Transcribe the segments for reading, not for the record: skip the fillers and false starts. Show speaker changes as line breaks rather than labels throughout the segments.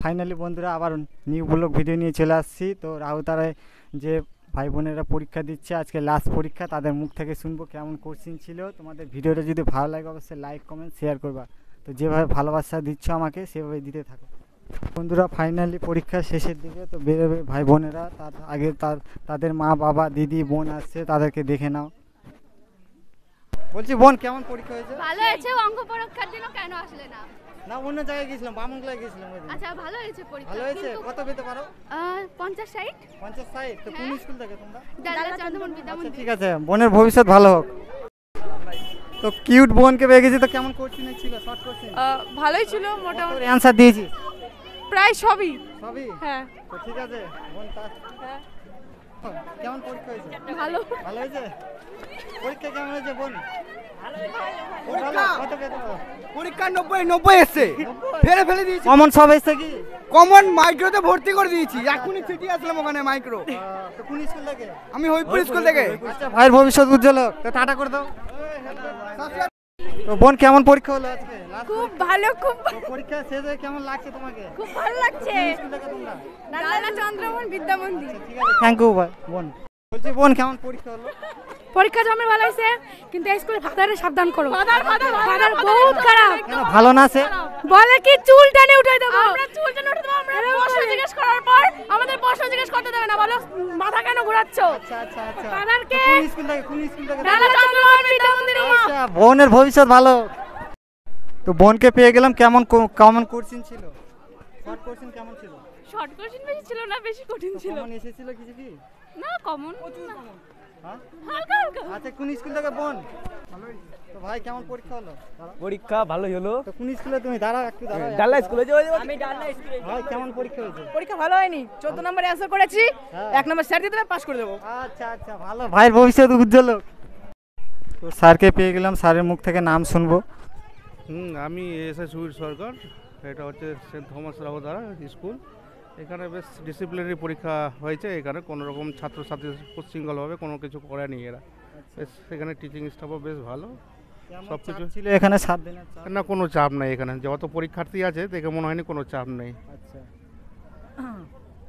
Finally বন্ধুরা আবার new blog video নিয়ে চলে আসছি। তো রাউতারায় যে ভাই বোনেরা পরীক্ষা দিচ্ছে, আজকে লাস্ট পরীক্ষা, তাদের মুখ থেকে শুনবো কেমন কোশ্চিন ছিল। তোমাদের ভিডিওটা যদি ভালো লাগে অবশ্যই লাইক কমেন্ট শেয়ার করবা। তো যেভাবে ভালোবাসা দিচ্ছ আমাকে সেভাবে দিতে থাকো বন্ধুরা। ফাইনালি পরীক্ষা শেষের দিকে তো বেরোবে ভাই বোনেরা, তার আগে তাদের মা বাবা দিদি বোন আসছে, তাদেরকে দেখে নাও। বলছি বোন কেমন পরীক্ষা হয়েছে?
ভালো হয়েছে। অঙ্ক পরীক্ষার দিন কেন আসলে না?
না অন্য জায়গায় গেছিলাম, বামুনগলায় গেছিলাম।
আচ্ছা ভালো হয়েছে পরীক্ষা।
ভালো হয়েছে। কত পেতে পারো?
50-60।
50-60। তো কোন স্কুল থেকে তোমরা?
ডালা চন্দ্রমন বিদ্যা
আচ্ছা
মন্দির।
ঠিক আছে, বোনের ভবিষ্যৎ ভালো হোক। তো কিউট বোনকে পেয়ে গেছি। তো কেমন কোশ্চেন ছিল? শর্ট কোশ্চেন
ভালোই ছিল মোটামুটি।
অ্যানসার দিয়েছি
প্রায় সবই।
সবই?
হ্যাঁ।
তো ঠিক আছে বোন, কেমন পরীক্ষা হয়েছে?
ভালো।
ভালো হয়েছে। পরীক্ষা কেমন হয়েছে বোন? কত পেতে পারো?
পরীক্ষা 90 এসছে, ফেলে দিয়েছি।
কমন সব এসছে কি?
কমন মাইক্রোতে ভর্তি করে দিয়েছি, এখনই ছুটি আসলাম ওখানে মাইক্রো।
তো কোন স্কুল থেকে?
আমি হরিপুর স্কুল থেকে।
আচ্ছা ভাইয়ের ভবিষ্যৎ উজ্জ্বল হোক। তো টাটা করে দাও। তো বোন কেমন পরীক্ষা হলো আজকে?
খুব ভালো, খুব
পরীক্ষা শেষ হয়ে কেমন লাগছে তোমাকে?
খুব ভালো লাগছে।
কোন স্কুল থেকে তোমরা?
ডালা চন্দ্রমন বিদ্যা মন্দির।
ঠিক আছে, থ্যাংক ইউ বোন। বলছি বোন কেমন পরীক্ষা হলো?
পরীক্ষা জমে ভালো হয়েছে, কিন্তু স্কুলে ফাদারে সাবধান করো। ফাদার বহুত খারাপ।
কেন ভালো না সে?
বলে কি চুল টেনে উঠাই দেবো। আমরা চুল টেনে উঠাই দেবো। আমরা প্রশ্ন জিজ্ঞেস করার পর আমাদের প্রশ্ন জিজ্ঞেস করতে দেবে না। বলো মাথা কেন ঘোরাচ্ছো?
আচ্ছা আচ্ছা আচ্ছা।
ফাদারকে
কোন স্কুল থেকে? কোন স্কুল থেকে?
ডালা চন্দ্রমন বিদ্যা মন্দির।
আচ্ছা, বোনের ভবিষ্যৎ ভালো। তো বোনকে পেয়ে গেলাম। কেমন কমন কোশ্চেন ছিল? শর্ট কোশ্চেন কেমন ছিল?
শর্ট কোশ্চেন বেশি ছিল না, বেশি কঠিন ছিল।
কমন এসেছিল কিছু কি?
না কমন।
হ্যাঁ
হালকা হালকা।
আচ্ছা, কোন স্কুল থেকে বোন? তো ভাই কেমন পরীক্ষা হলো?
পরীক্ষা ভালোই হলো।
তো কোন স্কুলে তুমি? দাঁড়াও একটু দাঁড়াও।
ডাল্লা স্কুলে আমি ডাল্লা স্কুলে।
ভাই কেমন পরীক্ষা হয়েছে?
পরীক্ষা ভালো হয়নি, 14 নম্বরে অ্যানসার করেছি, 1 নম্বর স্যার দিয়ে দেবে, পাস করে দেবো।
আচ্ছা আচ্ছা, ভালো। ভাইয়ের ভবিষ্যৎ উজ্জ্বল হোক। তো স্যারকে পেয়ে গেলাম, স্যারের মুখ থেকে নাম শুনবো।
আমি এসআই সুবীর সরকার। এটা হচ্ছে সেন্ট থমাস রাউতারা স্কুল। এখানে বেশ ডিসিপ্লিনারি পরীক্ষা হয়েছে। এখানে কোনো রকম ছাত্রছাত্রী শৃঙ্খলভাবে কোনো কিছু করেনি এরা। বেশ এখানে টিচিং স্টাফও বেশ ভালো। সব কিছু
ছিল এখানে 7 দিনের চাপ?
না, কোনো চাপ নেই এখানে। যত পরীক্ষার্থী আছে দেখে মনে হয়নি কোনো চাপ নেই।
আচ্ছা,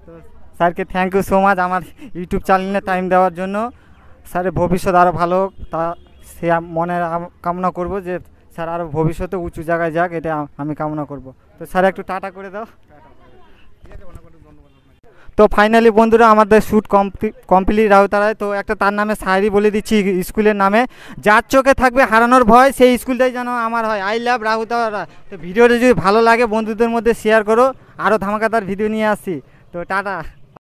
তো স্যারকে থ্যাংক ইউ সো মাচ আমার ইউটিউব চ্যানেলে টাইম দেওয়ার জন্য। স্যারের ভবিষ্যৎ আরও ভালো হোক, তা সে মনে কামনা করব যে স্যার আরও ভবিষ্যতে উঁচু জায়গায় যাক, এটা আমি কামনা করব। তো স্যার একটু টাটা করে দাও। তো ফাইনালি বন্ধুরা আমাদের শ্যুট কমপ্লিট রাউতারায়। তো একটা তার নামে শায়রি বলে দিচ্ছি স্কুলের নামে। যার চোখে থাকবে হারানোর ভয়, সেই স্কুলটাই যেন আমার হয়। I love Rautara. তো ভিডিওটা যদি ভালো লাগে বন্ধুদের মধ্যে শেয়ার করো, আরও ধামাকাদার ভিডিও নিয়ে আসছি। তো টাটা।